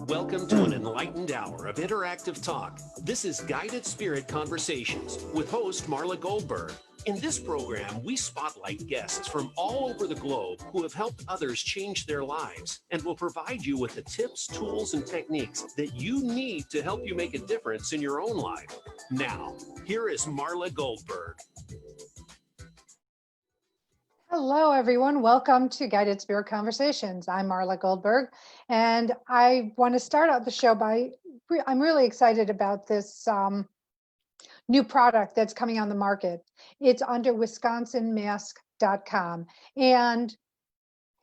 Welcome to an enlightened hour of interactive talk. This is Guided Spirit Conversations with host Marla Goldberg. In this program, we spotlight guests from all over the globe who have helped others change their lives and will provide you with the tips, tools, and techniques that you need to help you make a difference in your own life. Now, here is Marla Goldberg. Hello, everyone. Welcome to Guided Spirit Conversations. I'm Marla Goldberg, and I want to start out the show by, I'm really excited about this new product that's coming on the market. It's under wisconsinmask.com, and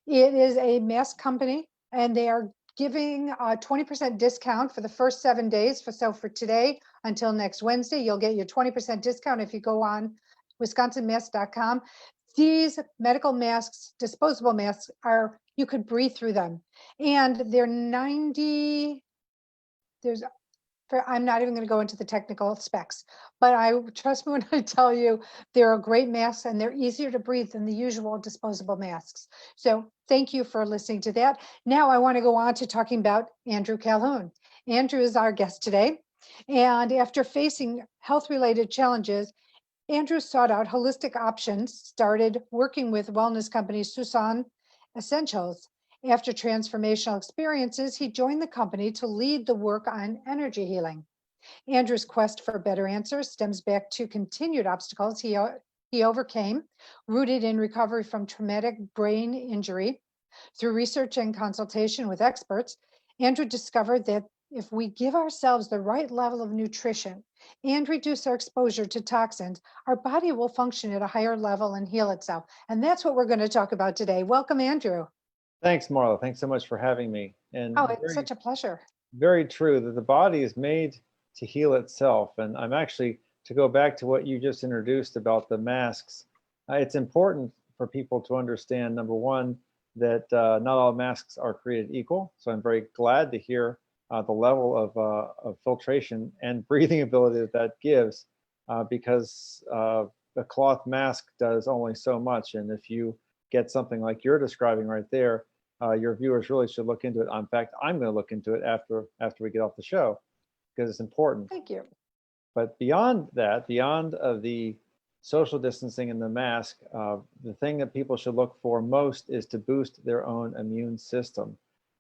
it is a mask company, and they are giving a 20% discount for the first 7 days. So for today until next Wednesday, you'll get your 20% discount if you go on wisconsinmask.com. These medical masks, disposable masks, you could breathe through them. And they're 90, I'm not even going to go into the technical specs, but trust me when I tell you, they're a great masks and they're easier to breathe than the usual disposable masks. So thank you for listening to that. Now I want to go on to talking about Andrew Calhoun. Andrew is our guest today. And after facing health-related challenges, Andrew sought out holistic options, started working with wellness company Suson Essentials. After transformational experiences, he joined the company to lead the work on energy healing. Andrew's quest for better answers stems back to continued obstacles he overcame, rooted in recovery from traumatic brain injury. Through research and consultation with experts, Andrew discovered that if we give ourselves the right level of nutrition and reduce our exposure to toxins, our body will function at a higher level and heal itself. And that's what we're going to talk about today. Welcome, Andrew. Thanks, Marla. Thanks so much for having me. And it's such a pleasure. Very true that the body is made to heal itself. And I'm actually, to go back to what you just introduced about the masks, it's important for people to understand, number one, that not all masks are created equal. So I'm very glad to hear the level of filtration and breathing ability that gives, because the cloth mask does only so much. And if you get something like you're describing right there, your viewers really should look into it. In fact, I'm going to look into it after we get off the show, because it's important. Thank you. But beyond that, beyond the social distancing and the mask, the thing that people should look for most is to boost their own immune system.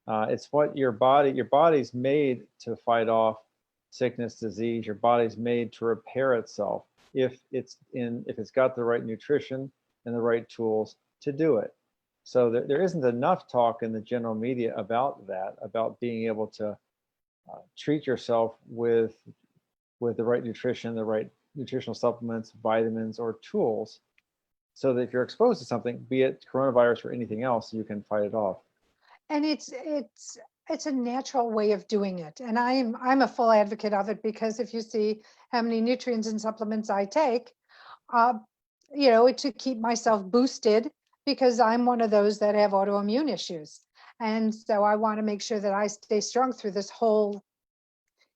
It's what your body's made to fight off sickness, disease. Your body's made to repair itself if it's got the right nutrition and the right tools to do it. So there isn't enough talk in the general media about that, about being able to treat yourself with the right nutrition, the right nutritional supplements, vitamins, or tools, so that if you're exposed to something, be it coronavirus or anything else, you can fight it off. And it's a natural way of doing it. And I'm a full advocate of it, because if you see how many nutrients and supplements I take, to keep myself boosted, because I'm one of those that have autoimmune issues. And so I want to make sure that I stay strong through this whole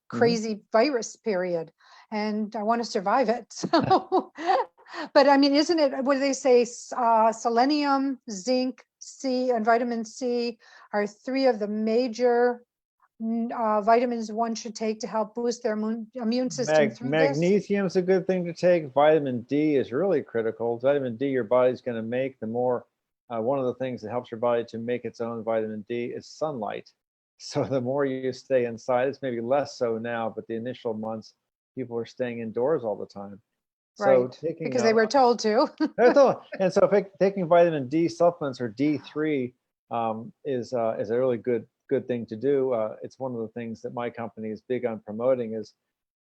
crazy virus period, and I want to survive it. So, but I mean, isn't it, what do they say? Selenium, zinc, C, and vitamin C are three of the major vitamins one should take to help boost their immune system through Magnesium is a good thing to take. Vitamin D is really critical. Vitamin D your body's going to make. The more, one of the things that helps your body to make its own vitamin D is sunlight. So the more you stay inside, it's maybe less so now, but the initial months, people are staying indoors all the time. Right, so because they were told to. And so taking vitamin D supplements, or D3, is a really good thing to do. It's one of the things that my company is big on promoting, is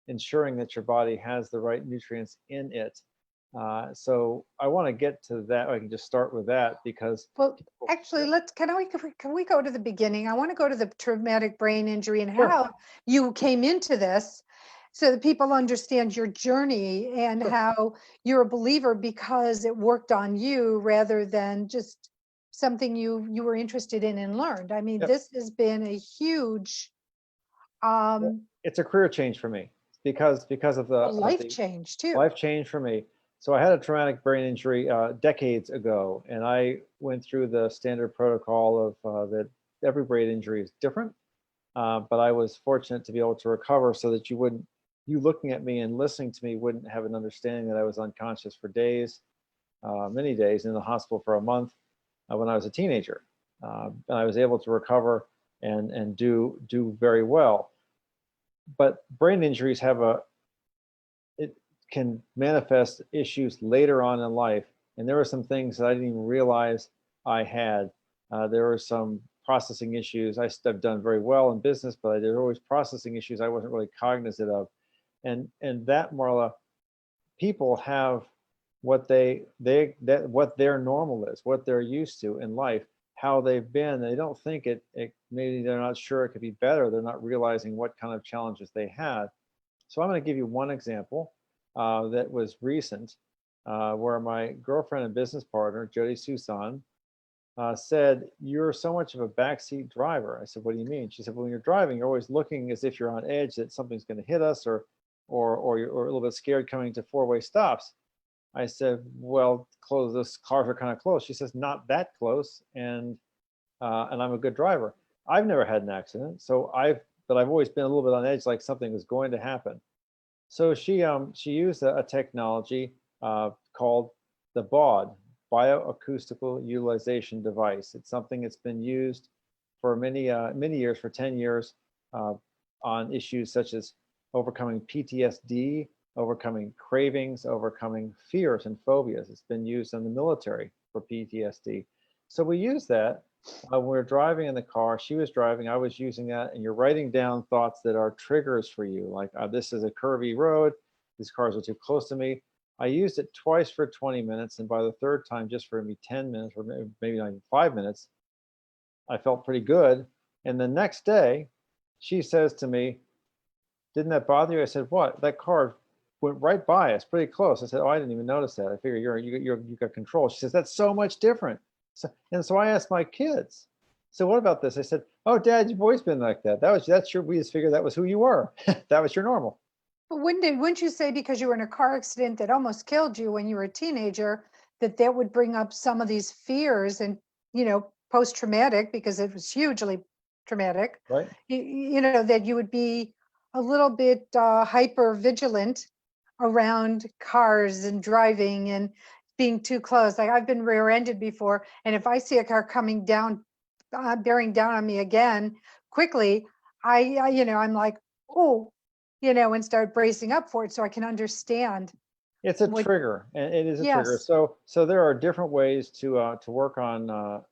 ensuring that your body has the right nutrients in it. So I want to get to that. I can just start with that, because actually, can we go to the beginning? I want to go to the traumatic brain injury and how you came into this, so that people understand your journey and how you're a believer because it worked on you rather than just something you were interested in and learned. I mean, this has been a huge it's a career change for me, because of the life change too. Life change for me. So I had a traumatic brain injury decades ago, and I went through the standard protocol of that every brain injury is different, but I was fortunate to be able to recover so that you looking at me and listening to me wouldn't have an understanding that I was unconscious for days, many days, in the hospital for a month when I was a teenager. And I was able to recover and do very well. But brain injuries it can manifest issues later on in life. And there were some things that I didn't even realize I had. There were some processing issues. I've done very well in business, but there were always processing issues I wasn't really cognizant of. And that, Marla, people have what what their normal is, what they're used to in life, how they've been. They don't think maybe they're not sure it could be better. They're not realizing what kind of challenges they had. So I'm going to give you one example that was recent, where my girlfriend and business partner, Jody Suson, said, "You're so much of a backseat driver." I said, "What do you mean?" She said, "Well, when you're driving, you're always looking as if you're on edge, that something's going to hit us, or you're a little bit scared coming to four-way stops." I said, "Well, those cars are kind of close." She says, "Not that close, and I'm a good driver. I've never had an accident, but I've always been a little bit on edge, like something was going to happen." So she used a technology called the BAUD, Bioacoustical Utilization Device. It's something that's been used for many years, for 10 years, on issues such as overcoming PTSD, overcoming cravings, overcoming fears and phobias. It's been used in the military for PTSD. So we use that when we were driving in the car. She was driving, I was using that, and you're writing down thoughts that are triggers for you, like this is a curvy road, these cars are too close to me. I used it twice for 20 minutes, and by the third time, just for maybe 10 minutes, or maybe not even 5 minutes, I felt pretty good. And the next day, she says to me, "Didn't that bother you?" I said, "What? That car went right by us, pretty close." I said, "Oh, I didn't even notice that. I figure you got control." She says, "That's so much different." So I asked my kids, "So what about this?" I said, "Oh, Dad, you've always been like that. We just figured that was who you were. That was your normal." But wouldn't you say because you were in a car accident that almost killed you when you were a teenager, that would bring up some of these fears and, post-traumatic, because it was hugely traumatic, Right. that you would be a little bit hyper vigilant around cars and driving and being too close. Like, I've been rear-ended before, and if I see a car coming down, bearing down on me again quickly, I'm like, oh, and start bracing up for it so I can understand. It's a trigger, and it is a trigger. Yes. So there are different ways to work on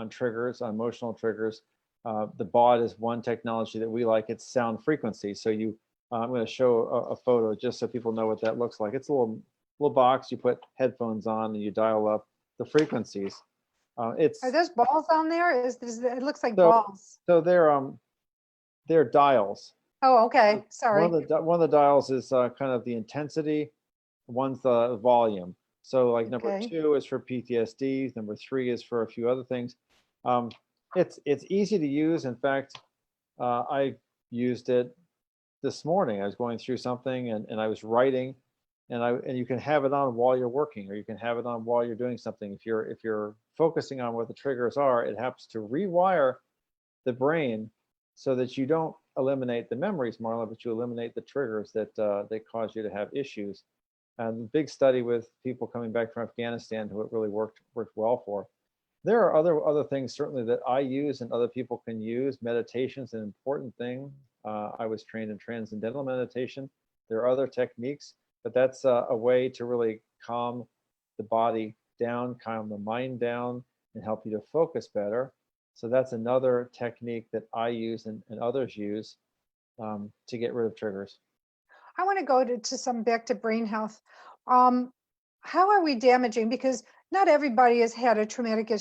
triggers, on emotional triggers. The BAUD is one technology that we like. It's sound frequency. So I'm going to show a photo just so people know what that looks like. It's a little box. You put headphones on and you dial up the frequencies. Are those balls on there? It looks like balls. So they're dials. Oh, okay. Sorry. One of the dials is kind of the intensity. One's the volume. So like number 2 is for PTSD. Number 3 is for a few other things. It's easy to use. In fact, I used it this morning. I was going through something and I was writing, and you can have it on while you're working, or you can have it on while you're doing something. If you're focusing on what the triggers are, it helps to rewire the brain so that you don't eliminate the memories, Marla, but you eliminate the triggers that cause you to have issues. And the big study with people coming back from Afghanistan who it really worked well for. There are other things certainly that I use and other people can use. Meditation's an important thing. I was trained in transcendental meditation. There are other techniques, but that's a way to really calm the body down, calm the mind down, and help you to focus better. So that's another technique that I use and others use to get rid of triggers. I want to go back to brain health. How are we damaging? Because not everybody has had a traumatic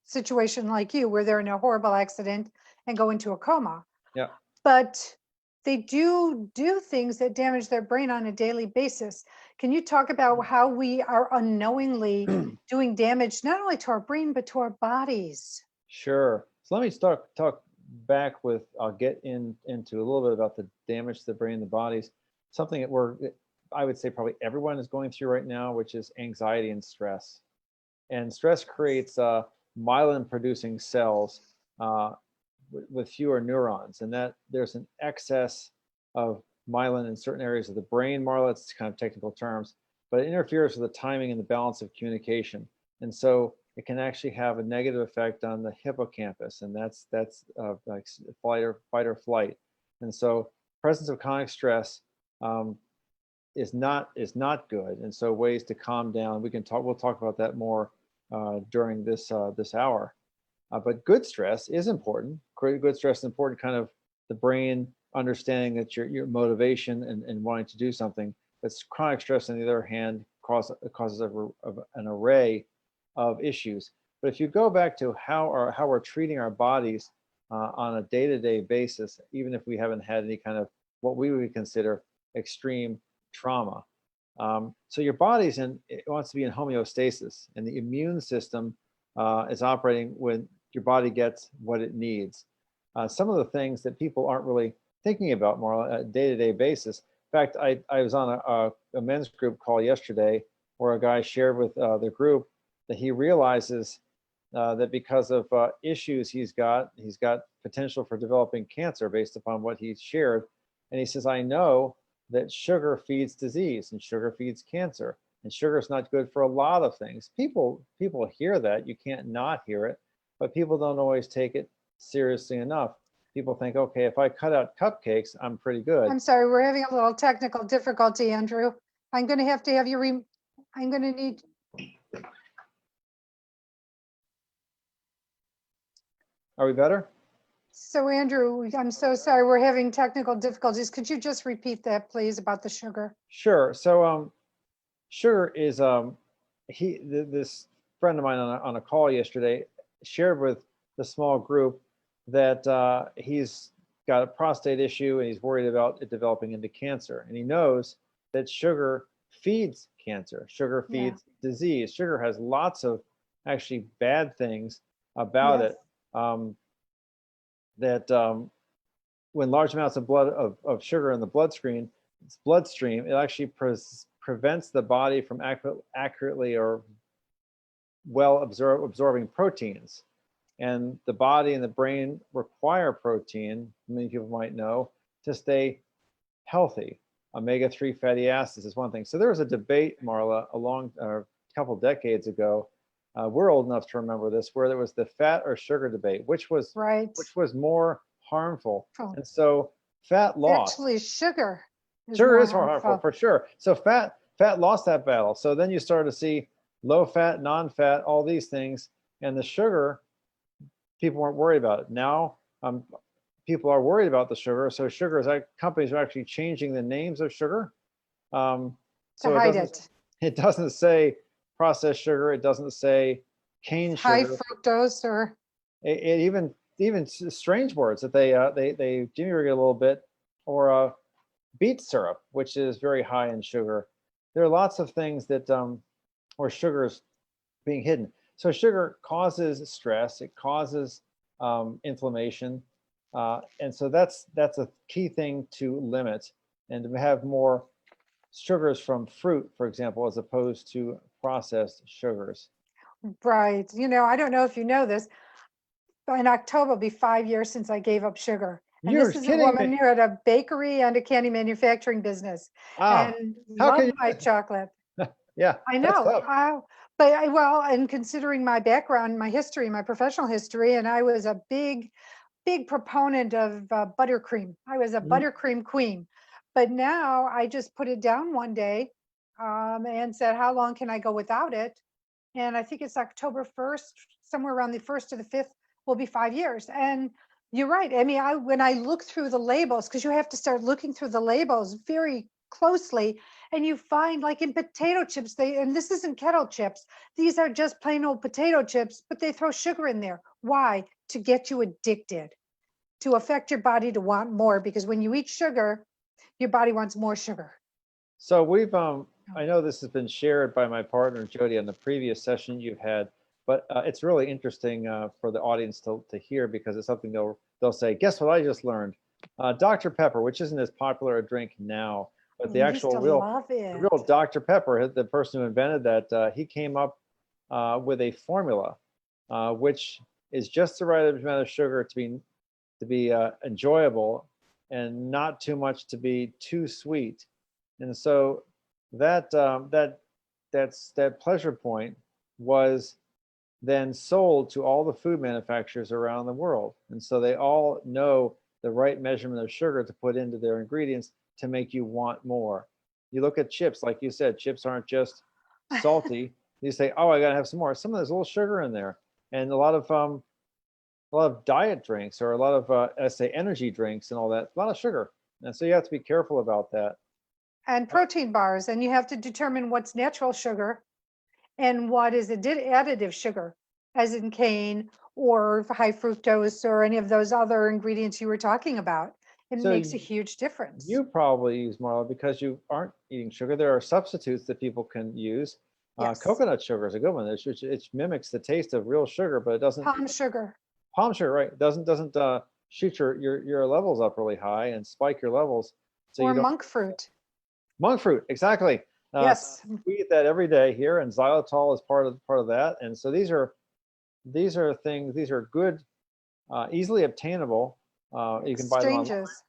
situation like you, where they're in a horrible accident and go into a coma. Yeah. But they do things that damage their brain on a daily basis. Can you talk about how we are unknowingly doing damage, not only to our brain, but to our bodies? Sure. So let me talk back with, I'll get into a little bit about the damage to the brain and the bodies. Something that I would say probably everyone is going through right now, which is anxiety and stress. And stress creates myelin producing cells with fewer neurons, and that there's an excess of myelin in certain areas of the brain, Marla. It's kind of technical terms, but it interferes with the timing and the balance of communication. And so it can actually have a negative effect on the hippocampus, and that's like fight or flight. And so presence of chronic stress is not good. And so ways to calm down, we'll talk about that more during this hour. But good stress is important. Good stress is important, kind of the brain understanding that your motivation and wanting to do something. But chronic stress, on the other hand, causes an array of issues. But if you go back to how we're treating our bodies on a day-to-day basis, even if we haven't had any kind of what we would consider extreme trauma. So your body's it wants to be in homeostasis, and the immune system is operating when your body gets what it needs. Some of the things that people aren't really thinking about more on a day-to-day basis. In fact, I was on a men's group call yesterday where a guy shared with the group that he realizes that because of issues he's got potential for developing cancer based upon what he shared. And he says, I know that sugar feeds disease and sugar feeds cancer, and sugar is not good for a lot of things. People hear that, you can't not hear it, but people don't always take it seriously enough. People think, okay, if I cut out cupcakes, I'm pretty good. I'm sorry, we're having a little technical difficulty, Andrew. I'm going to have to have you I'm going to need. Are we better? So Andrew, I'm so sorry, we're having technical difficulties. Could you just repeat that, please, about the sugar? Sure. So sugar is this friend of mine on a call yesterday shared with the small group that he's got a prostate issue and he's worried about it developing into cancer. And he knows that sugar feeds cancer. Sugar feeds disease. Sugar has lots of actually bad things about it. When large amounts of sugar in the bloodstream, it actually prevents the body from accurately or well absorbing proteins. And the body and the brain require protein, many people might know, to stay healthy. Omega-3 fatty acids is one thing. So there was a debate, Marla, a couple decades ago. We're old enough to remember this, where there was the fat or sugar debate, which was more harmful. Oh. And so fat lost. Actually, sugar is more harmful for sure. So fat lost that battle. So then you start to see low fat, non-fat, all these things, and the sugar, people weren't worried about it. Now people are worried about the sugar. So companies are actually changing the names of sugar. To hide it. It doesn't say processed sugar. It doesn't say cane sugar. High fructose or even strange words that they jimmy-rig a little bit, or beet syrup, which is very high in sugar. There are lots of things that where sugar is being hidden. So sugar causes stress. It causes inflammation, and so that's a key thing to limit, and to have more sugars from fruit, for example, as opposed to processed sugars. Right. You know, I don't know if you know this, but in October will be 5 years since I gave up sugar. And You're this is a kidding woman me. who had a bakery and a candy manufacturing business, and loved my chocolate. Yeah, I know. And considering my background, my history, my professional history, and I was a big proponent of buttercream. I was a buttercream queen. But now I just put it down one day and said, how long can I go without it? And I think it's October 1st, somewhere around the 1st or the 5th will be 5 years. And you're right. I mean, when I look through the labels, because you have to start looking through the labels very closely, and you find, like in potato chips, and this isn't kettle chips, these are just plain old potato chips, but they throw sugar in there. Why? To get you addicted, to affect your body to want more, because when you eat sugar, your body wants more sugar. So we've, I know this has been shared by my partner, Jody, on the previous session you've had, but it's really interesting for the audience to hear, because it's something they'll say, guess what I just learned? Dr. Pepper, which isn't as popular a drink now, but the actual real Dr. Pepper, the person who invented that, he came up with a formula, which is just the right amount of sugar to be enjoyable, and not too much to be too sweet. And so that that pleasure point was then sold to all the food manufacturers around the world. And so they all know the right measurement of sugar to put into their ingredients to make you want more. You look at chips, like you said, chips aren't just salty. You say, oh, I gotta have some more. Some of there's a little sugar in there. And a lot of diet drinks, or a lot of I say energy drinks and all that, a lot of sugar. And so you have to be careful about that. And protein bars, and you have to determine what's natural sugar and what is additive sugar, as in cane or high fructose or any of those other ingredients you were talking about. It So makes a huge difference. you probably use, Marla, because you aren't eating sugar. There are substitutes that people can use. Yes. Coconut sugar is a good one. It mimics the taste of real sugar, but it doesn't. Palm sugar. Palm sugar, right? Doesn't shoot your levels up really high and spike your levels. So Or you don't. monk fruit. Monk fruit, exactly. Yes. We eat that every day here, and xylitol is part of that. And so these are things. These are good, easily obtainable. You can buy them online. Exchanges.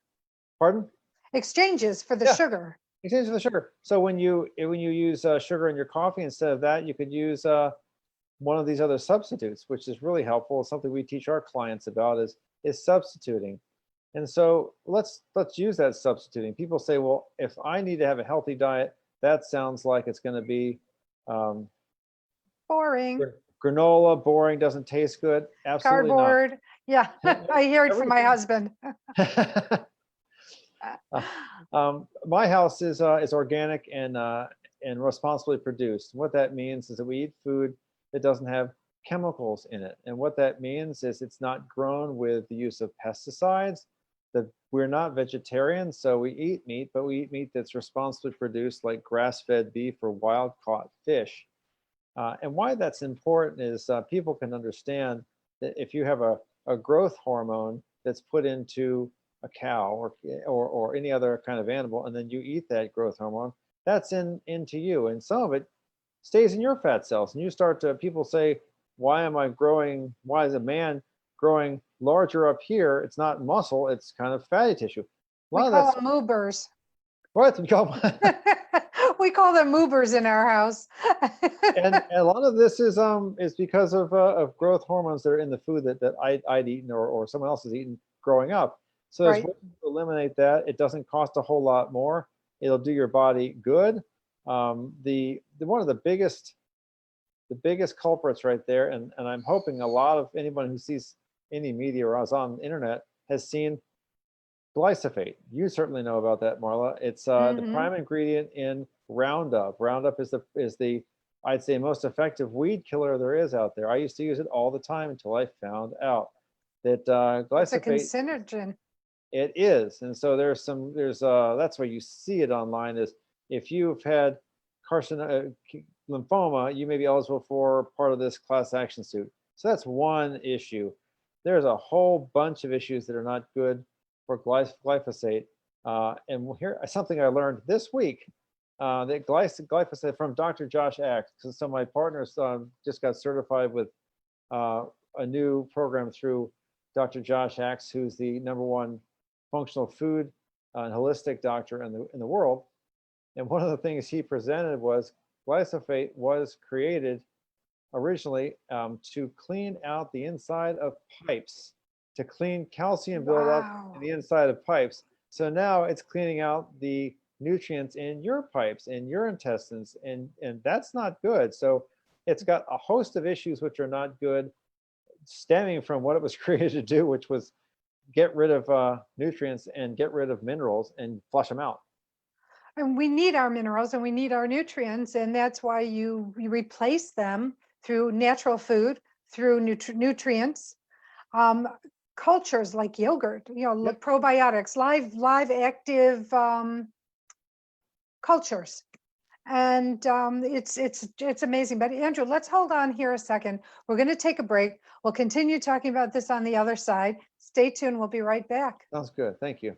Pardon? Exchanges for the Yeah. sugar. Exchange for the sugar. So when you use sugar in your coffee, instead of that, you could use one of these other substitutes, which is really helpful. It's something we teach our clients about is substituting. And so let's use that substituting. People say, well, if I need to have a healthy diet, that sounds like it's going to be Boring. granola, boring, doesn't taste good. Absolutely Cardboard. Yeah, I hear it from my Everything. husband. My house is organic and responsibly produced. What that means is that we eat food that doesn't have chemicals in it. And what that means is it's not grown with the use of pesticides. That we're not vegetarians, so we eat meat, but we eat meat that's responsibly produced, like grass-fed beef or wild-caught fish. And why that's important is people can understand that if you have a growth hormone that's put into a cow or any other kind of animal, and then you eat that growth hormone, that's into you, and some of it stays in your fat cells. And you start to, people say, why is a man growing larger up here? It's not muscle, it's kind of fatty tissue. We call them moobers. What? We call them moobers in our house. and a lot of this is because of growth hormones that are in the food that I'd eaten or someone else has eaten growing up. So there's ways to eliminate that. It doesn't cost a whole lot more. It'll do your body good. One of the biggest culprits right there, and I'm hoping a lot of anyone who sees any media or is on the internet has seen glyphosate. You certainly know about that, Marla. It's the prime ingredient in Roundup. Roundup is the I'd say most effective weed killer there is out there. I used to use it all the time until I found out that glyphosate. It's a carcinogen. It is, and so there's that's where you see it online. Is if you've had lymphoma, you may be eligible for part of this class action suit. So that's one issue. There's a whole bunch of issues that are not good for glyphosate. And here something I learned this week that glyphosate from Dr. Josh Axe. So my partners just got certified with a new program through Dr. Josh Axe, who's the #1 functional food and holistic doctor in the world. And one of the things he presented was glyphosate was created originally to clean out the inside of pipes, to clean calcium buildup in the inside of pipes. So now it's cleaning out the nutrients in your pipes, in your intestines, and that's not good. So it's got a host of issues which are not good, stemming from what it was created to do, which was get rid of nutrients and get rid of minerals and flush them out. And we need our minerals and we need our nutrients, and that's why you replace them through natural food, through nutrients, cultures like yogurt, probiotics, live active cultures, and it's amazing. But Andrew, let's hold on here a second. We're going to take a break. We'll continue talking about this on the other side. Stay tuned. We'll be right back. Sounds good. Thank you.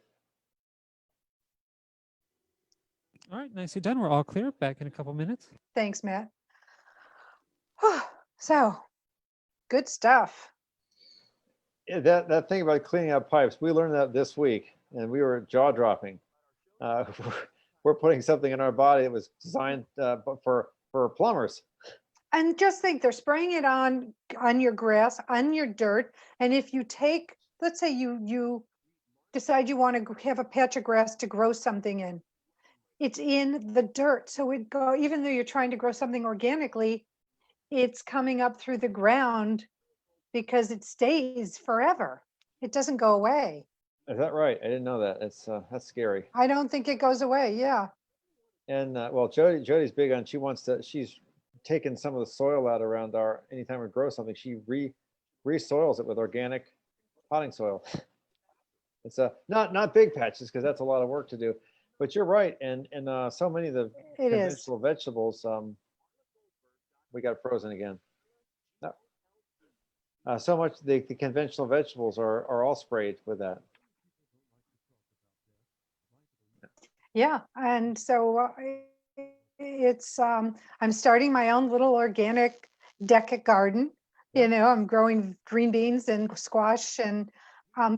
All right, nicely done. We're all clear. Back in a couple minutes. Thanks, Matt. So, good stuff. that thing about cleaning out pipes, we learned that this week, and we were jaw dropping. Uh, we're putting something in our body that was designed for plumbers. And just think, they're spraying it on your grass, on your dirt. And if you take, let's say you decide you want to have a patch of grass to grow something in, it's in the dirt. So even though you're trying to grow something organically, it's coming up through the ground because it stays forever. It doesn't go away. Is that right? I didn't know that. That's scary. I don't think it goes away. Yeah. And well, Jody's big on. She's taken some of the soil out around anytime we grow something, she re-soils it with organic potting soil. It's not big patches, because that's a lot of work to do. But you're right, and so many of the conventional vegetables, we got frozen again. No. So much the conventional vegetables are all sprayed with that. Yeah, and so it's I'm starting my own little organic deck garden. You know, I'm growing green beans and squash and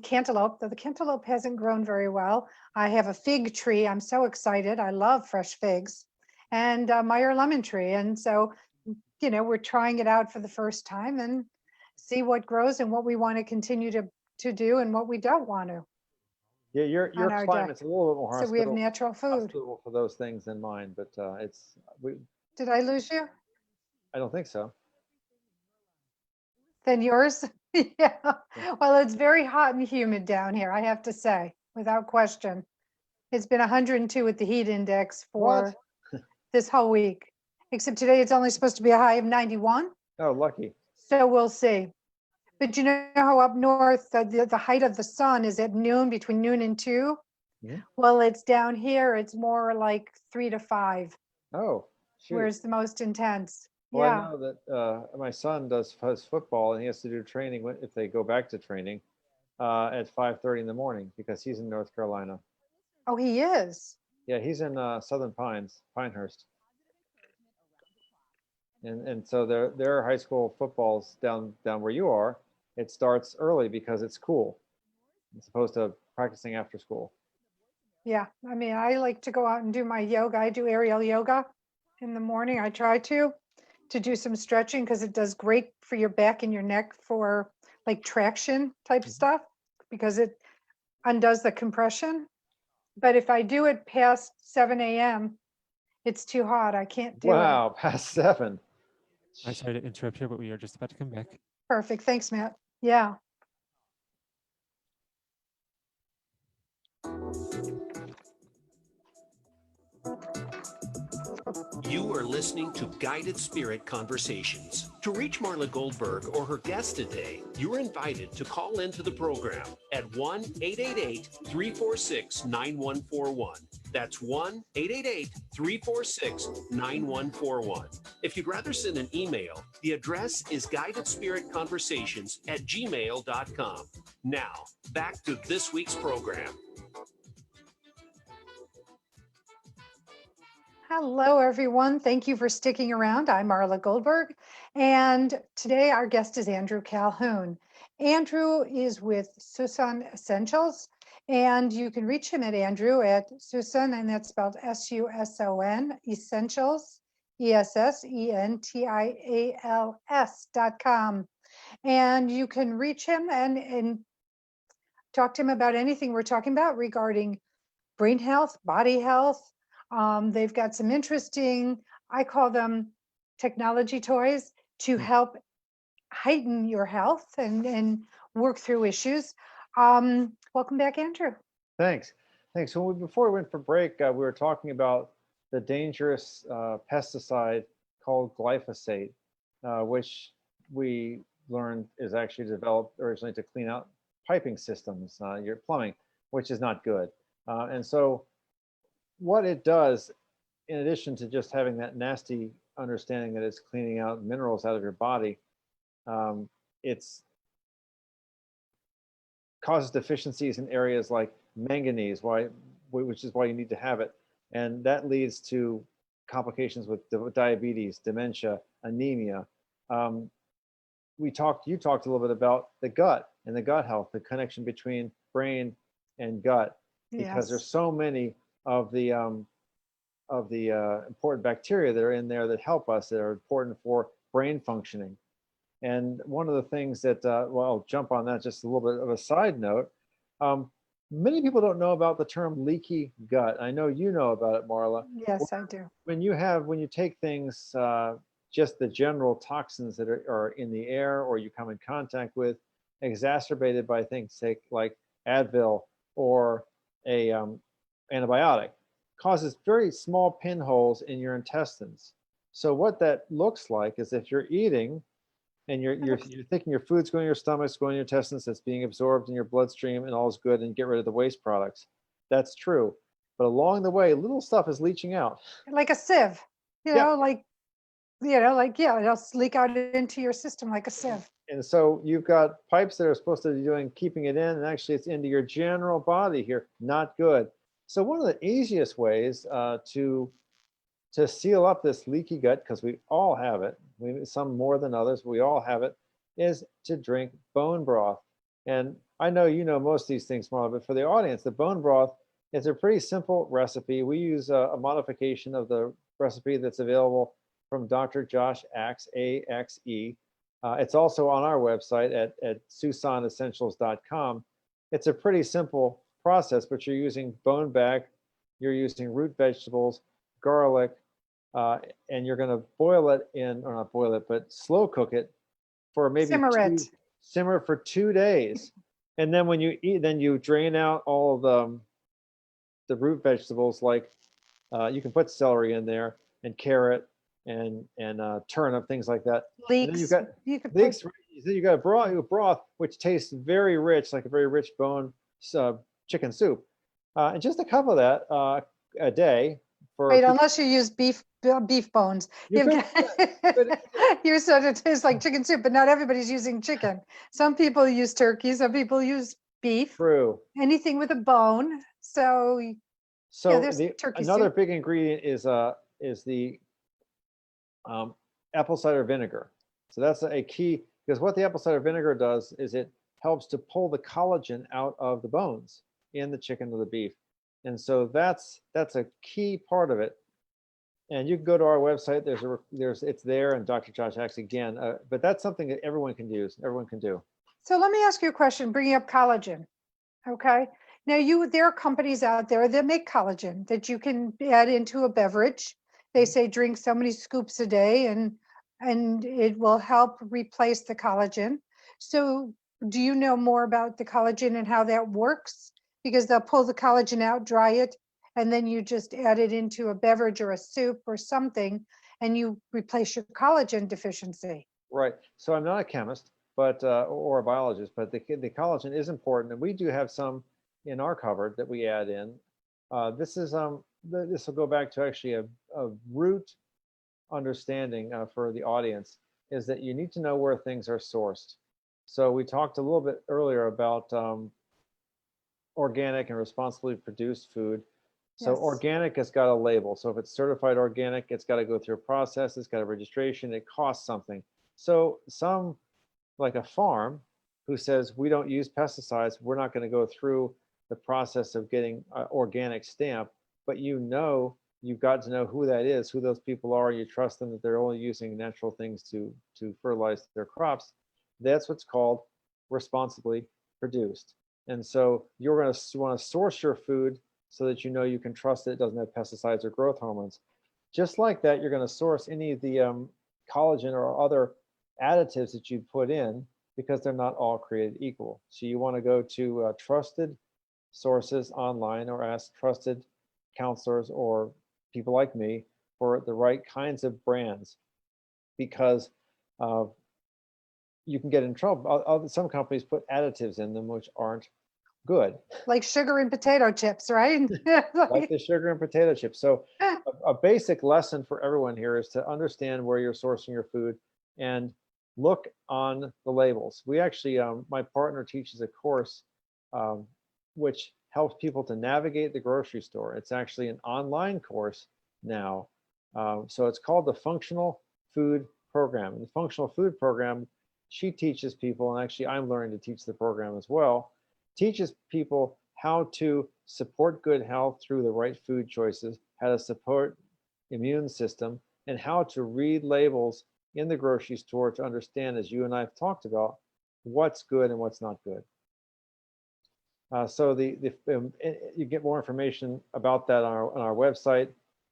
cantaloupe, though the cantaloupe hasn't grown very well. I have a fig tree. I'm so excited. I love fresh figs, and Meyer lemon tree. And so, you know, we're trying it out for the first time and see what grows and what we want to continue to do and what we don't want to. Yeah, your climate's a little bit more hospitable. So we have natural food for those things than mine, but Did I lose you? I don't think so. Then yours? Yeah. Well, it's very hot and humid down here, I have to say, without question. It's been 102 with the heat index for this whole week. Except today it's only supposed to be a high of 91. Oh, lucky. So we'll see. But you know how up north, the height of the sun is at noon, between noon and 2? Yeah. Well, it's down here, it's more like 3 to 5. Oh, shoot. Where it's the most intense. Well, yeah. I know that my son does football, and he has to do training if they go back to training at 5:30 in the morning, because he's in North Carolina. Oh, he is? Yeah, he's in Southern Pinehurst. And so their high school football's down where you are. It starts early because it's cool, as opposed to practicing after school. Yeah, I mean, I like to go out and do my yoga. I do aerial yoga in the morning. I try to do some stretching, because it does great for your back and your neck for like traction type stuff, because it undoes the compression. But if I do it past 7 a.m., it's too hot. I can't do it. Wow, past 7. I'm sorry to interrupt here, but we are just about to come back. Perfect. Thanks, Matt. Yeah. You are listening to Guided Spirit Conversations. To reach Marla Goldberg or her guest today, you're invited to call into the program at 1-888-346-9141. That's 1-888-346-9141. If you'd rather send an email, the address is guidedspiritconversations@gmail.com. Now, back to this week's program. Hello, everyone. Thank you for sticking around. I'm Marla Goldberg, and today our guest is Andrew Calhoun. Andrew is with Suson Essentials, and you can reach him at Andrew at Suson, and that's spelled S-U-S-O-N, Essentials, ESSENTIALS.com. And you can reach him and talk to him about anything we're talking about regarding brain health, body health. They've got some interesting, I call them technology toys, to help heighten your health and work through issues. Welcome back, Andrew. Thanks. So before we went for break, we were talking about the dangerous pesticide called glyphosate, which we learned is actually developed originally to clean out piping systems, your plumbing, which is not good. And so what it does, in addition to just having that nasty understanding that it's cleaning out minerals out of your body, it's causes deficiencies in areas like manganese, which is why you need to have it. And that leads to complications with diabetes, dementia, anemia. You talked a little bit about the gut and the gut health, the connection between brain and gut, because there's Yes. so many of the important bacteria that are in there that help us, that are important for brain functioning. And one of the things that, well, I'll jump on that, just a little bit of a side note. Many people don't know about the term leaky gut. I know you know about it, Marla. Yes, I do. When you take things, just the general toxins that are in the air or you come in contact with, exacerbated by things like Advil or a antibiotic, causes very small pinholes in your intestines. So what that looks like is if you're eating and you're thinking your food's going to your stomach, it's going to your intestines, it's being absorbed in your bloodstream and all is good, and get rid of the waste products. That's true. But along the way, little stuff is leaching out. Like a sieve, Yeah. yeah, it'll leak out into your system like a sieve. And so you've got pipes that are supposed to be doing keeping it in, and actually it's into your general body here. Not good. So one of the easiest ways to seal up this leaky gut, because we all have it, some more than others, we all have it, is to drink bone broth. And I know you know most of these things, Marla, but for the audience, the bone broth is a pretty simple recipe. We use a modification of the recipe that's available from Dr. Josh Axe, A-X-E. It's also on our website at susonessentials.com. It's a pretty simple process, but you're using bone back, you're using root vegetables, garlic, and you're going to boil it or not boil it, but slow cook it for maybe simmer for 2 days. And then when you eat, then you drain out all of the root vegetables, like you can put celery in there and carrot and turnip, things like that. Leeks. And then you've got leeks. Then you got a broth which tastes very rich, like a very rich bone chicken soup. And just a cup of that a day. Wait, unless you use beef bones. You said it tastes like chicken soup, but not everybody's using chicken. Some people use turkey, some people use beef. True. Anything with a bone. So yeah, there's turkey another soup. big ingredient is the apple cider vinegar. So that's a key, because what the apple cider vinegar does is it helps to pull the collagen out of the bones in the chicken or the beef. And so that's a key part of it. And you can go to our website. It's there, and Dr. Josh Axe again. But that's something that everyone can use. Everyone can do. So let me ask you a question. Bringing up collagen, okay? Now there are companies out there that make collagen that you can add into a beverage. They say drink so many scoops a day, and it will help replace the collagen. So do you know more about the collagen and how that works? Because they'll pull the collagen out, dry it, and then you just add it into a beverage or a soup or something, and you replace your collagen deficiency. Right. So I'm not a chemist, but or a biologist, but the collagen is important, and we do have some in our cupboard that we add in. This will go back to actually a root understanding for the audience, is that you need to know where things are sourced. So we talked a little bit earlier about organic and responsibly produced food. So Yes. Organic has got a label. So if it's certified organic, it's got to go through a process, it's got a registration, it costs something. So some, like a farm who says we don't use pesticides, we're not going to go through the process of getting an organic stamp, but you've got to know who that is, who those people are, you trust them, that they're only using natural things to fertilize their crops. That's what's called responsibly produced. And so you're going to want to source your food so that you know you can trust it doesn't have pesticides or growth hormones. Just like that, you're going to source any of the collagen or other additives that you put in, because they're not all created equal. So you want to go to trusted sources online, or ask trusted counselors or people like me for the right kinds of brands, because you can get in trouble. Some companies put additives in them which aren't good. Like sugar and potato chips, right? Like the sugar and potato chips. So a basic lesson for everyone here is to understand where you're sourcing your food and look on the labels. We actually, my partner teaches a course which helps people to navigate the grocery store. It's actually an online course now. So it's called the Functional Food Program. And the Functional Food Program she teaches people, and actually I'm learning to teach the program as well, teaches people how to support good health through the right food choices, how to support immune system, and how to read labels in the grocery store to understand, as you and I have talked about, what's good and what's not good. So you get more information about that on our website.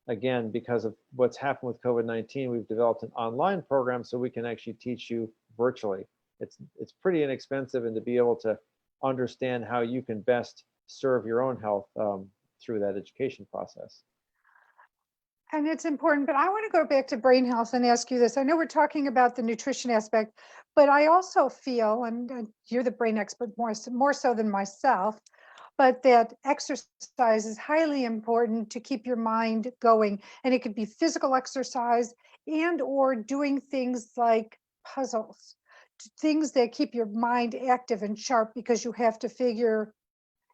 Again, because of what's happened with COVID-19, we've developed an online program so we can actually teach you virtually. It's pretty inexpensive, and to be able to understand how you can best serve your own health through that education process. And it's important, but I want to go back to brain health and ask you this. I know we're talking about the nutrition aspect, but I also feel, and you're the brain expert more so than myself, but that exercise is highly important to keep your mind going. And it could be physical exercise and or doing things like puzzles, things that keep your mind active and sharp, because you have to figure,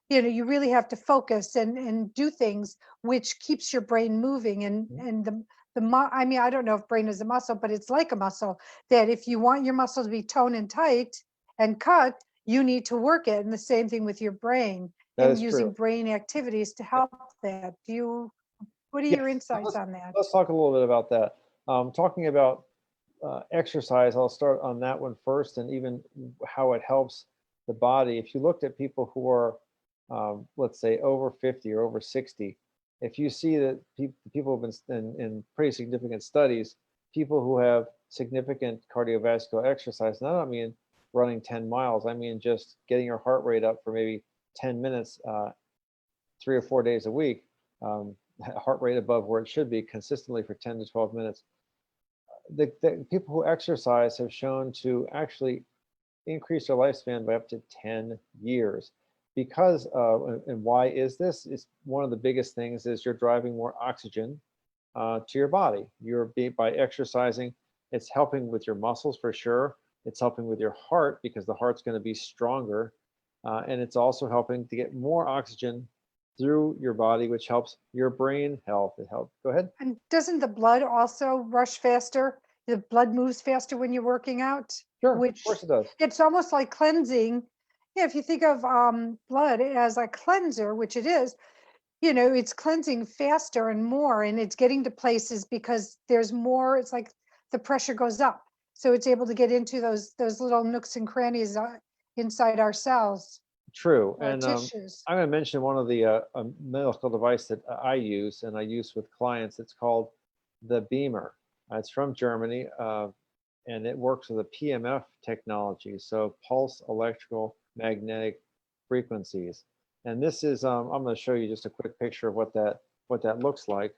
you really have to focus and do things which keeps your brain moving. And I mean, I don't know if brain is a muscle, but it's like a muscle, that if you want your muscle to be toned and tight and cut, you need to work it. And the same thing with your brain, That and is using true. brain activities to help that. What are Yes. your insights on that? Let's talk a little bit about that. Talking about exercise, I'll start on that one first, and even how it helps the body. If you looked at people who are, let's say, over 50 or over 60, if you see that people have been in pretty significant studies, people who have significant cardiovascular exercise, and I don't mean running 10 miles, I mean just getting your heart rate up for maybe 10 minutes, 3 or 4 days a week, heart rate above where it should be consistently for 10 to 12 minutes. The people who exercise have shown to actually increase their lifespan by up to 10 years. Because, and why is this? It's one of the biggest things is you're driving more oxygen to your body. By exercising, it's helping with your muscles for sure. It's helping with your heart, because the heart's going to be stronger. And it's also helping to get more oxygen through your body, which helps your brain health. Go ahead. And doesn't the blood also rush faster? The blood moves faster when you're working out? Sure, of Which course it does. it's almost like cleansing. Yeah, if you think of blood as a cleanser, which it is, it's cleansing faster and more, and it's getting to places because there's more. It's like the pressure goes up, so it's able to get into those little nooks and crannies inside our cells, True. our And tissues. I'm going to mention one of the medical device that I use, and I use with clients. It's called the Beamer. It's from Germany, and it works with a PMF technology, so pulse electrical magnetic frequencies. And this is, I'm going to show you just a quick picture of what that looks like.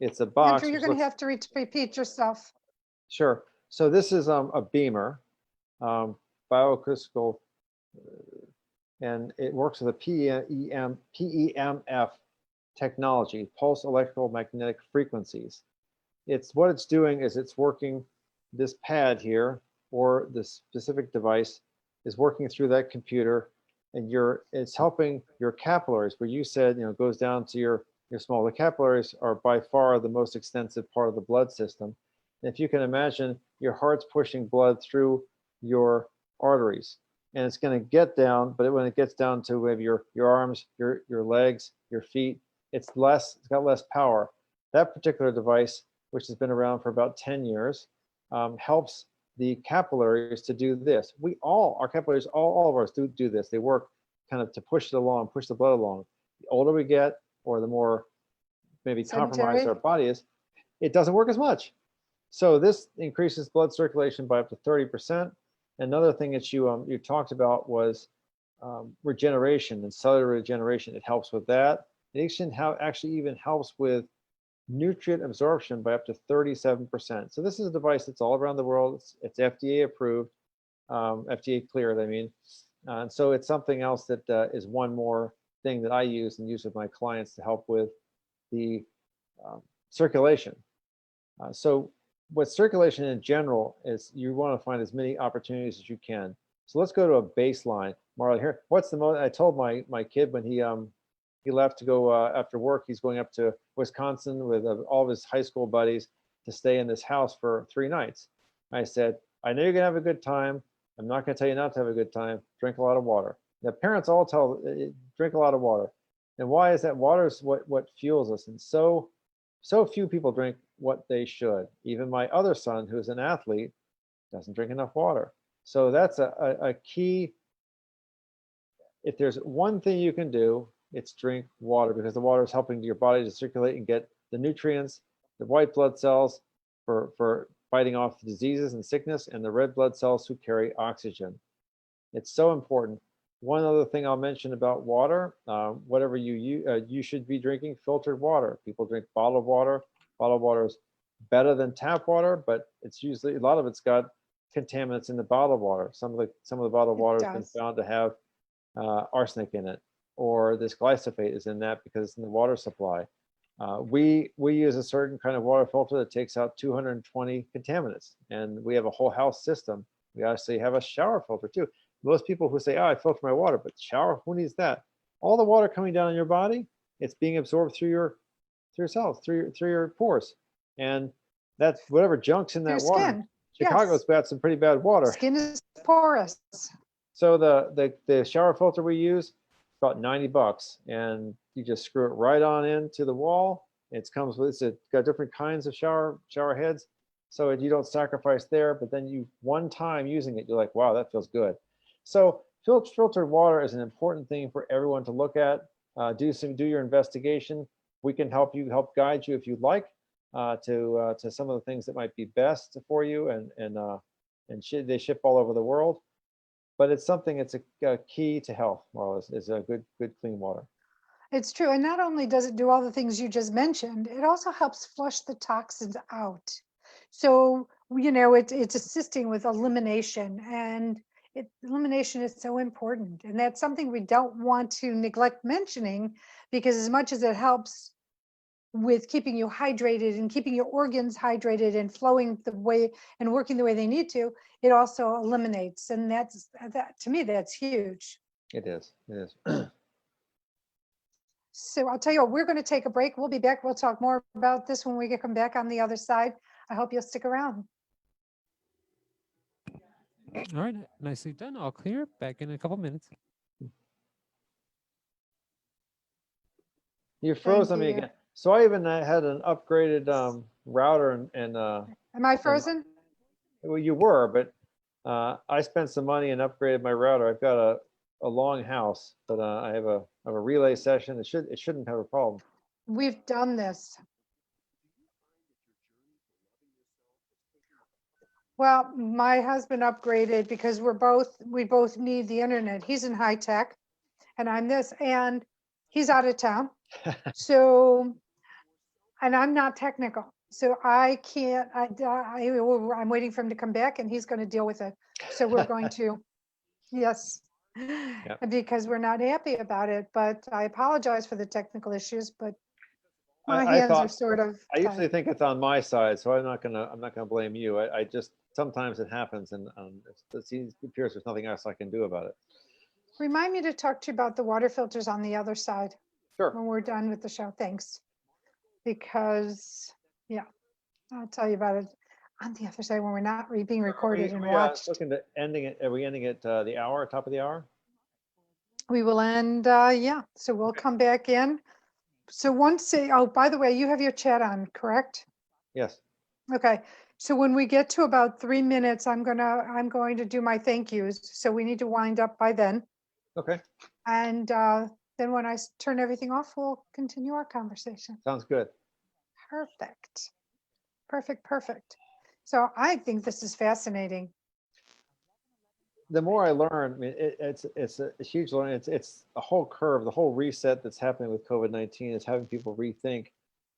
It's a box. Andrew, you're going to have to repeat yourself. Sure. So this is a Beamer, bioacoustical, and it works with a PEMF technology, pulse electrical magnetic frequencies. What it's doing is it's working, this pad here, or this specific device is working through that computer, and it's helping your capillaries, where you said, goes down to your small. The capillaries are by far the most extensive part of the blood system. And if you can imagine, your heart's pushing blood through your arteries, and it's going to get down, but when it gets down to maybe your arms, your legs, your feet, it's got less power. That particular device, which has been around for about 10 years, helps the capillaries to do this. Our capillaries, all of ours do this. They work kind of to push it along, push the blood along. The older we get, or the more maybe compromised our body is, it doesn't work as much. So this increases blood circulation by up to 30%. Another thing that you talked about was regeneration and cellular regeneration. It helps with that. It actually even helps with nutrient absorption by up to 37%. So this is a device that's all around the world. It's FDA approved, FDA cleared, I mean. And so it's something else that is one more thing that I use with my clients to help with the circulation. So what circulation in general is, you want to find as many opportunities as you can. So let's go to a baseline. Marla, here, what's the most, I told my kid when he left to go after work, he's going up to Wisconsin with all of his high school buddies to stay in this house for 3 nights. I said, I know you're gonna have a good time. I'm not gonna tell you not to have a good time. Drink a lot of water. Now, parents all tell drink a lot of water. And why is that? Water is what fuels us. And so few people drink what they should. Even my other son, who's an athlete, doesn't drink enough water. So that's a key. If there's one thing you can do, it's drink water, because the water is helping your body to circulate and get the nutrients, the white blood cells for fighting off diseases and sickness, and the red blood cells who carry oxygen. It's so important. One other thing I'll mention about water, whatever you should be drinking filtered water. People drink bottled water. Bottled water is better than tap water, but it's usually, a lot of it's got contaminants in the bottled water. Some of the bottled water has been found to have arsenic in it, or this glyphosate is in that because it's in the water supply. We use a certain kind of water filter that takes out 220 contaminants, and we have a whole house system. We actually have a shower filter too. Most people who say, oh, I filter my water, but shower, who needs that? All the water coming down in your body, it's being absorbed through your cells, through your pores. And that's whatever junk's in that water. Skin. Chicago's got some pretty bad water. Skin is porous. So the shower filter we use, about $90, and you just screw it right on into the wall. It's got different kinds of shower heads, so you don't sacrifice there. But then one time using it, you're like, wow, that feels good. So filtered water is an important thing for everyone to look at. Do your investigation. We can help guide you if you'd like to some of the things that might be best for you, and they ship all over the world. But it's a key to health, Marla, is a good clean water. It's true. And not only does it do all the things you just mentioned, it also helps flush the toxins out. So, it's assisting with elimination, and elimination is so important. And that's something we don't want to neglect mentioning, because as much as it helps with keeping you hydrated and keeping your organs hydrated and flowing the way and working the way they need to, it also eliminates. And that to me, that's huge. It is. So I'll tell you what, we're going to take a break. We'll be back. We'll talk more about this when we come back on the other side. I hope you'll stick around. All right, nicely done. All clear. Back in a couple minutes. You froze on me again. So I even had an upgraded router and am I frozen? Well, you were, but I spent some money and upgraded my router. I've got a long house, but I have a relay session. It shouldn't have a problem. We've done this. Well, my husband upgraded because we both need the internet. He's in high tech, and I'm this, and he's out of town. So, and I'm not technical, so I can't. I'm waiting for him to come back, and he's going to deal with it. So we're going to, yes, because we're not happy about it. But I apologize for the technical issues. But my hands are sort of. I usually think it's on my side, so I'm not gonna blame you. I just sometimes it happens, and it appears there's nothing else I can do about it. Remind me to talk to you about the water filters on the other side. Sure. When we're done with the show, thanks. Because I'll tell you about it on the other side when we're not being recorded and watched. Looking to ending it. Are we ending at the hour, top of the hour? We will end. So we'll come back in. So by the way, you have your chat on, correct? Yes. Okay. So when we get to about 3 minutes, I'm going to do my thank yous. So we need to wind up by then. Okay. And then when I turn everything off, we'll continue our conversation. Sounds good. Perfect. Perfect. So I think this is fascinating. The more I learn, I mean, it's a huge learning. It's a whole curve, the whole reset that's happening with COVID-19 is having people rethink,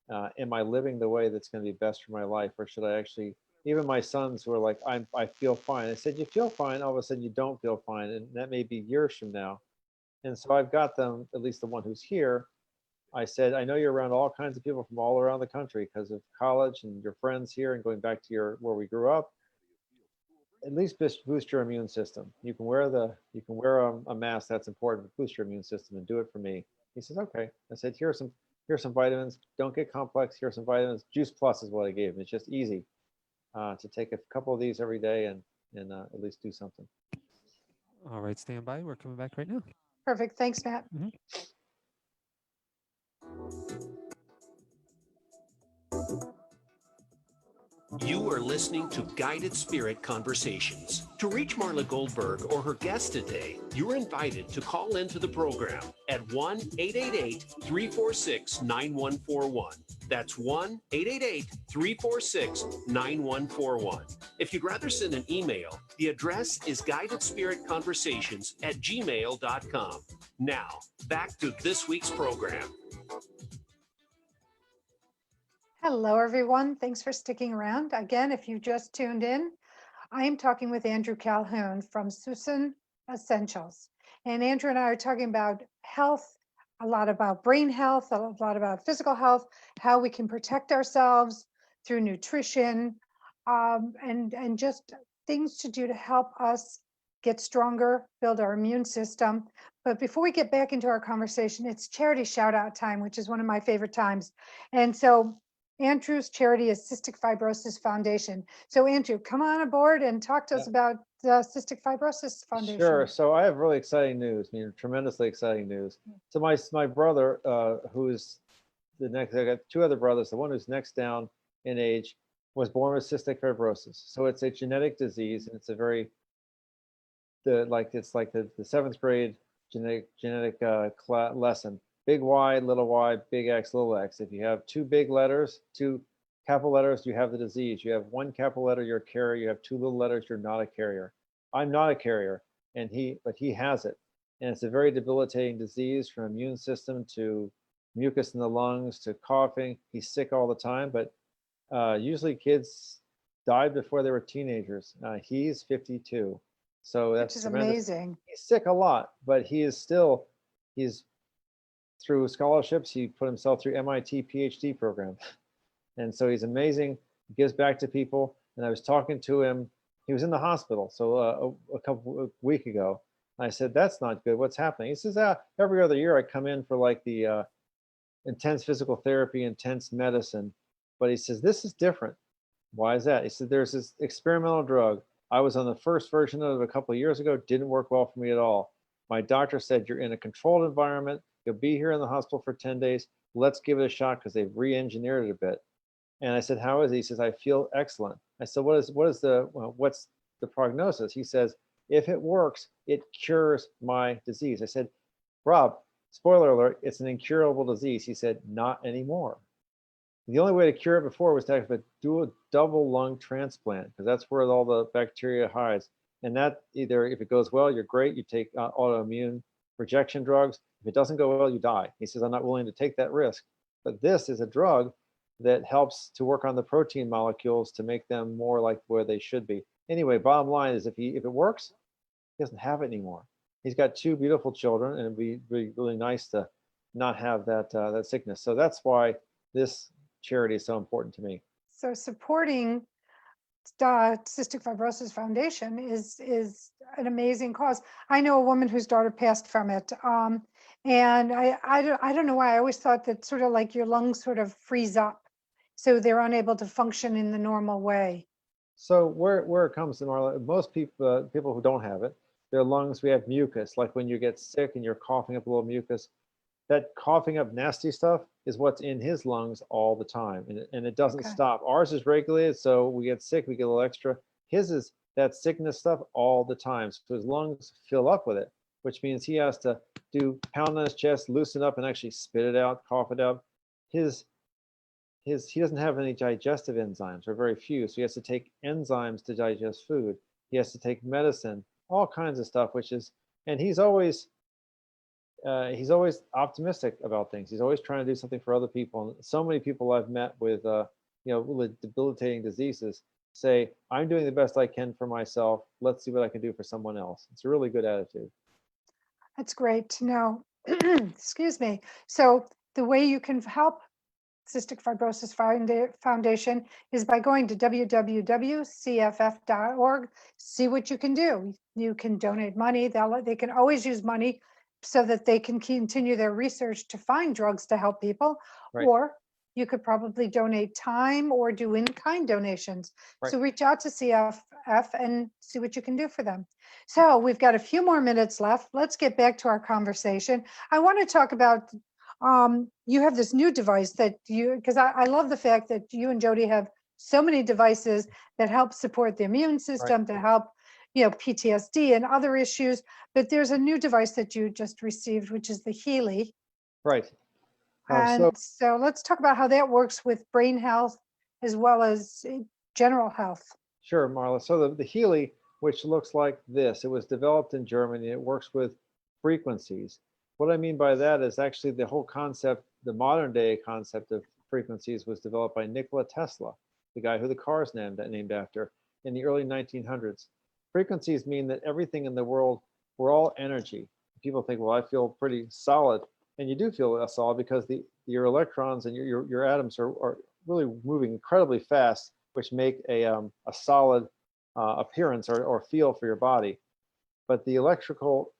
am I living the way that's going to be best for my life, or should I actually, even my sons who are like, I feel fine. I said, you feel fine, all of a sudden you don't feel fine, and that may be years from now. And so I've got them, at least the one who's here, I said, I know you're around all kinds of people from all around the country because of college and your friends here and going back to where we grew up. At least boost your immune system. You can wear a mask, that's important, but boost your immune system and do it for me. He says, okay. I said, here's some vitamins. Don't get complex. Here's some vitamins. Juice Plus is what I gave him. It's just easy to take a couple of these every day, and and at least do something. All right, stand by. We're coming back right now. Perfect. Thanks, Matt. You are listening to Guided Spirit Conversations. To reach Marla Goldberg or her guest today, you're invited to call into the program at 1-888-346-9141. That's 1-888-346-9141. If you'd rather send an email, the address is guidedspiritconversations@gmail.com. Now, back to this week's program. Hello, everyone. Thanks for sticking around. Again, if you just tuned in, I am talking with Andrew Calhoun from Suson Essentials. And Andrew and I are talking about health, a lot about brain health, a lot about physical health, how we can protect ourselves through nutrition, and just things to do to help us get stronger, build our immune system. But before we get back into our conversation, it's charity shout out time, which is one of my favorite times. And so Andrew's charity is Cystic Fibrosis Foundation. So Andrew, come on aboard and talk to us about the Cystic Fibrosis Foundation. Sure. So I have really exciting news. I mean, tremendously exciting news. So my brother, who's the next, I got two other brothers. The one who's next down in age was born with cystic fibrosis. So it's a genetic disease, and it's a very it's like the seventh grade genetic lesson. Big Y, little y, big X, little x. If you have two big letters, two capital letters, you have the disease. You have one capital letter, you're a carrier. You have two little letters, you're not a carrier. I'm not a carrier, but he has it. And it's a very debilitating disease, from immune system to mucus in the lungs to coughing. He's sick all the time, but usually kids died before they were teenagers. He's 52. So that's amazing. He's sick a lot, but he's through scholarships, he put himself through MIT PhD program. And so he's amazing. He gives back to people. And I was talking to him. He was in the hospital. So a week ago, I said, that's not good. What's happening? He says, every other year I come in for like the intense physical therapy, intense medicine. But he says, this is different. Why is that? He said, there's this experimental drug. I was on the first version of it a couple of years ago. Didn't work well for me at all. My doctor said, you're in a controlled environment. You'll be here in the hospital for 10 days. Let's give it a shot, because they've re-engineered it a bit. And I said, how is it? He says, I feel excellent. I said, what's the prognosis? He says, if it works, it cures my disease. I said, Rob, spoiler alert, it's an incurable disease. He said, not anymore. The only way to cure it before was to do a double lung transplant, because that's where all the bacteria hides. And that, either if it goes well, you're great, you take autoimmune rejection drugs. If it doesn't go well, you die. He says, I'm not willing to take that risk. But this is a drug that helps to work on the protein molecules to make them more like where they should be. Anyway, bottom line is, if it works, he doesn't have it anymore. He's got two beautiful children, and it'd be really nice to not have that sickness. So that's why this charity is so important to me. So supporting Cystic Fibrosis Foundation is an amazing cause. I know a woman whose daughter passed from it, and I don't know why. I always thought that sort of like your lungs sort of freeze up, so they're unable to function in the normal way. So where it comes to, Marla, most people who don't have it, their lungs, we have mucus. Like when you get sick and you're coughing up a little mucus, that coughing up nasty stuff is what's in his lungs all the time, and it doesn't stop. Ours is regulated, so we get sick, we get a little extra. His is that sickness stuff all the time, so his lungs fill up with it, which means he has to pound on his chest, loosen up, and actually spit it out, cough it out. He doesn't have any digestive enzymes, or very few, so he has to take enzymes to digest food. He has to take medicine, all kinds of stuff, and he's always optimistic about things. He's always trying to do something for other people. And so many people I've met with, really debilitating diseases say, I'm doing the best I can for myself. Let's see what I can do for someone else. It's a really good attitude. That's great to know. Excuse me. So the way you can help Cystic Fibrosis Foundation is by going to www.cff.org. See what you can do. You can donate money. They can always use money so that they can continue their research to find drugs to help people, right. Or you could probably donate time or do in-kind donations. Right. So reach out to CFF and see what you can do for them. So we've got a few more minutes left. Let's get back to our conversation. I want to talk about, you have this new device that because I love the fact that you and Jody have so many devices that help support the immune system, to help, PTSD and other issues. But there's a new device that you just received, which is the Healy. Right. And so let's talk about how that works with brain health as well as general health. Sure, Marla. So the Healy, which looks like this, it was developed in Germany. It works with frequencies. What I mean by that is actually the whole concept, the modern day concept of frequencies was developed by Nikola Tesla, the guy who the car is named after, in the early 1900s. Frequencies mean that everything in the world, we're all energy. People think, well, I feel pretty solid. And you do feel solid because your electrons and your atoms are really moving incredibly fast, which make a solid appearance or feel for your body. But the electrical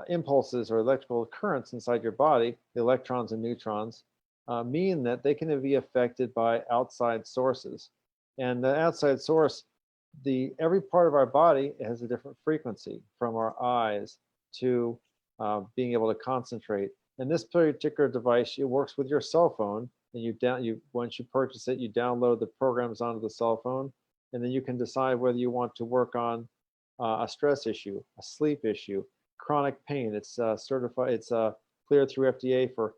impulses or electrical currents inside your body, the electrons and neutrons, mean that they can be affected by outside sources. And the outside source, every part of our body has a different frequency, from our eyes to being able to concentrate. And this particular device, it works with your cell phone, and once you purchase it, you download the programs onto the cell phone, and then you can decide whether you want to work on a stress issue, a sleep issue, chronic pain. It's certified, it's cleared through FDA for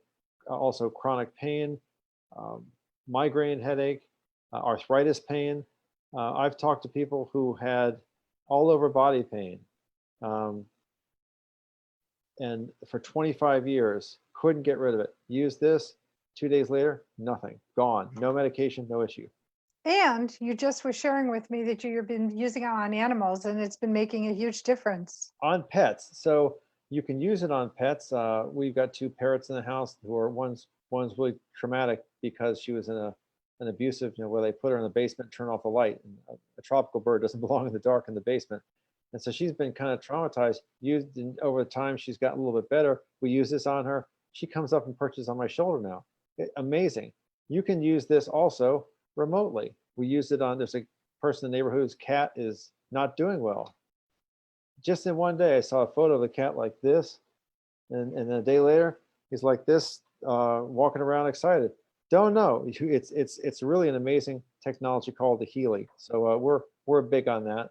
also chronic pain, migraine headache, arthritis pain. I've talked to people who had all over body pain, and for 25 years, couldn't get rid of it. Use this, 2 days later, nothing, gone, no medication, no issue. And you just were sharing with me that you've been using it on animals and it's been making a huge difference. On pets, so you can use it on pets. We've got 2 parrots in the house who are, one's really traumatic because she was in an abusive, where they put her in the basement, turn off the light. And a tropical bird doesn't belong in the dark in the basement. And so she's been kind of traumatized. Over time, she's gotten a little bit better. We use this on her. She comes up and perches on my shoulder now. Amazing. You can use this also remotely. We use it on, there's a person in the neighborhood whose cat is not doing well. Just in one day, I saw a photo of the cat like this. And a day later, he's like this, walking around excited. Don't know. It's really an amazing technology called the Healy. So we're big on that.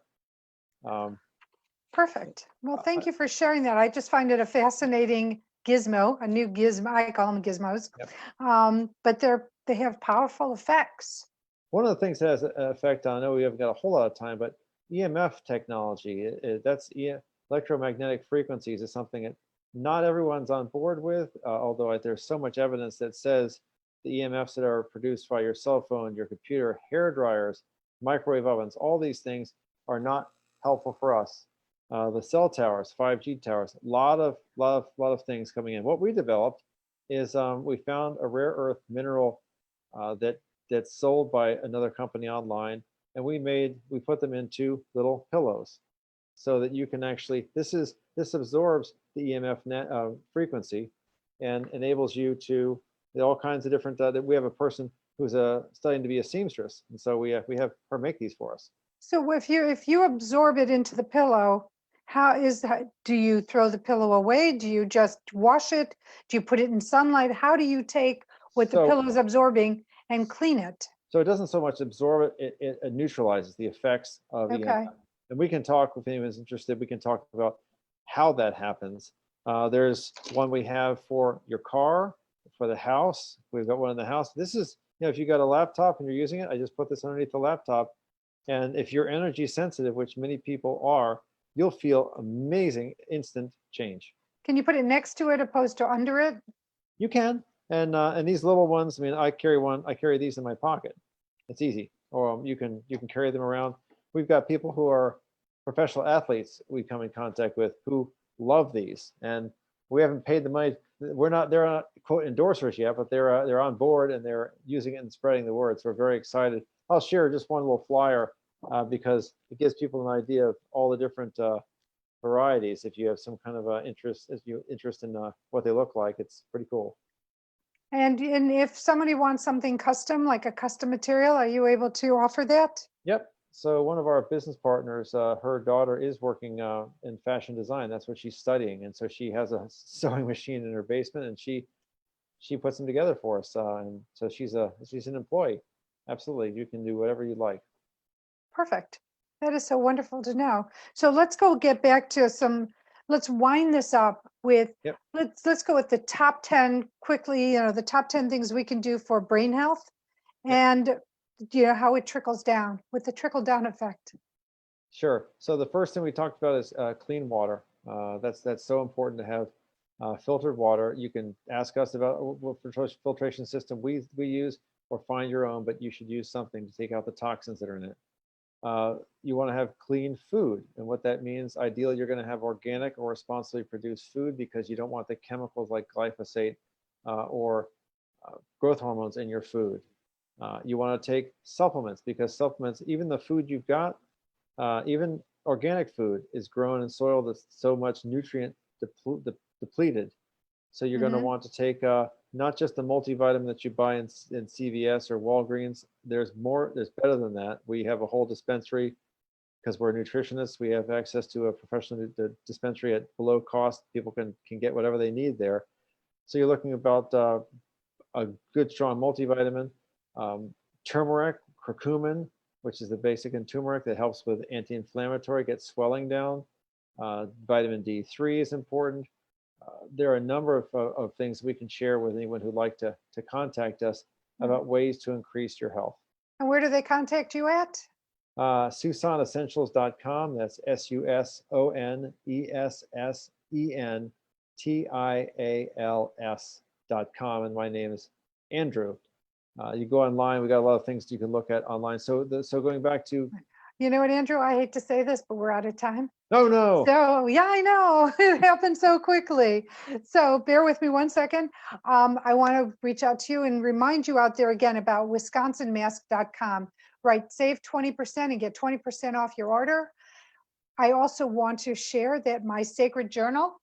Perfect. Well, thank you for sharing that. I just find it a fascinating gizmo, a new gizmo. I call them gizmos. Yep. But they have powerful effects. One of the things that has an effect on, I know we haven't got a whole lot of time, but EMF technology, electromagnetic frequencies, is something that not everyone's on board with, although there's so much evidence that says the EMFs that are produced by your cell phone, your computer, hair dryers, microwave ovens, all these things are not helpful for us. The cell towers, 5G towers, a lot of things coming in. What we developed is we found a rare earth mineral that's sold by another company online, and we put them into little pillows so that you can actually, this absorbs the EMF frequency and enables you to, all kinds of different, we have a person who's studying to be a seamstress, and so we have her make these for us. So if you absorb it into the pillow, do you throw the pillow away? Do you just wash it? Do you put it in sunlight? How do you take what the pillow is absorbing and clean it? So it doesn't so much absorb it, it neutralizes the effects of EMF. And we can talk, if anyone's interested, we can talk about how that happens. There's one we have for your car, for the house. We've got one in the house. This is, if you got a laptop and you're using it, I just put this underneath the laptop. And if you're energy sensitive, which many people are, you'll feel amazing instant change. Can you put it next to it opposed to under it? You can. And these little ones, I mean, I carry these in my pocket. It's easy. Or you can carry them around. We've got people who are professional athletes we come in contact with who love these, and we haven't paid the money. They're not quote endorsers yet, but they're on board and they're using it and spreading the word. So we're very excited. I'll share just one little flyer because it gives people an idea of all the different varieties. If you have some kind of interest in what they look like, it's pretty cool. And if somebody wants something custom, like a custom material, are you able to offer that? Yep. So one of our business partners, her daughter is working in fashion design. That's what she's studying, and so she has a sewing machine in her basement, and she puts them together for us. And so she's an employee. Absolutely, you can do whatever you like. Perfect. That is so wonderful to know. So let's go get back to let's wind this up with, Yep. let's go with the top 10 quickly, the top 10 things we can do for brain health, Yep. and how it trickles down with the trickle down effect. Sure. So the first thing we talked about is clean water. That's so important to have filtered water. You can ask us about what filtration system we use, or find your own, but you should use something to take out the toxins that are in it. You want to have clean food, and what that means, ideally, you're going to have organic or responsibly produced food, because you don't want the chemicals like glyphosate or growth hormones in your food. You want to take supplements, because supplements, even the food you've got, even organic food, is grown in soil that's so much nutrient depleted. So you're going to want to take not just the multivitamin that you buy in CVS or Walgreens. There's better than that. We have a whole dispensary, because we're nutritionists. We have access to a professional dispensary at below cost. People can get whatever they need there. So you're looking about a good strong multivitamin, turmeric, curcumin, which is the basic in turmeric that helps with anti-inflammatory, get swelling down. Vitamin D3 is important. There are a number of things we can share with anyone who'd like to contact us about ways to increase your health. And where do they contact you at? SusonEssentials.com. That's SusonEssentials.com. And my name is Andrew. You go online, we got a lot of things you can look at online. So going back to, You know what, Andrew, I hate to say this, but we're out of time. no. So yeah, I know it happened so quickly. So bear with me one second. I want to reach out to you and remind you out there again about wisconsinmask.com. Right, save 20% and get 20% off your order. I also want to share that my sacred journal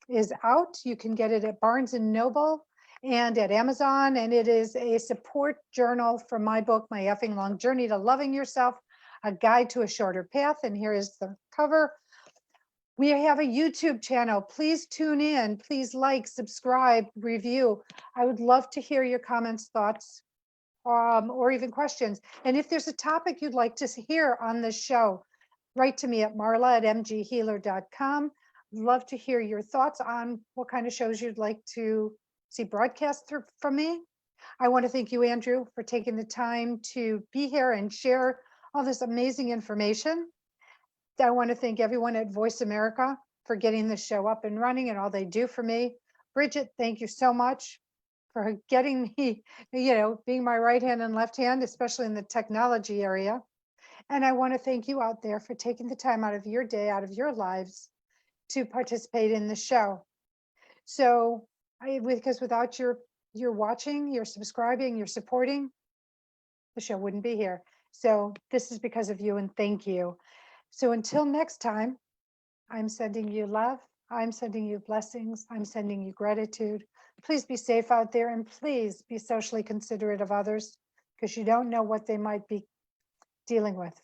is out. You can get it at Barnes and Noble and at Amazon, and it is a support journal from my book, My Effing Long Journey to Loving Yourself, a guide to a shorter path. And here is the cover. We have a YouTube channel. Please tune in. Please like, subscribe, review. I would love to hear your comments, thoughts, or even questions. And if there's a topic you'd like to hear on this show, write to me at marla@mghealer.com. Love to hear your thoughts on what kind of shows you'd like to see broadcast from me. I want to thank you, Andrew, for taking the time to be here and share all this amazing information. I want to thank everyone at Voice America for getting the show up and running and all they do for me. Bridget, thank you so much for getting me, being my right hand and left hand, especially in the technology area. And I want to thank you out there for taking the time out of your day, out of your lives, to participate in the show. So because without your watching, your subscribing, your supporting, the show wouldn't be here. So this is because of you, and thank you. So until next time, I'm sending you love. I'm sending you blessings. I'm sending you gratitude. Please be safe out there, and please be socially considerate of others, because you don't know what they might be dealing with.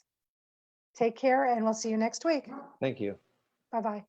Take care, and we'll see you next week. Thank you. Bye-bye.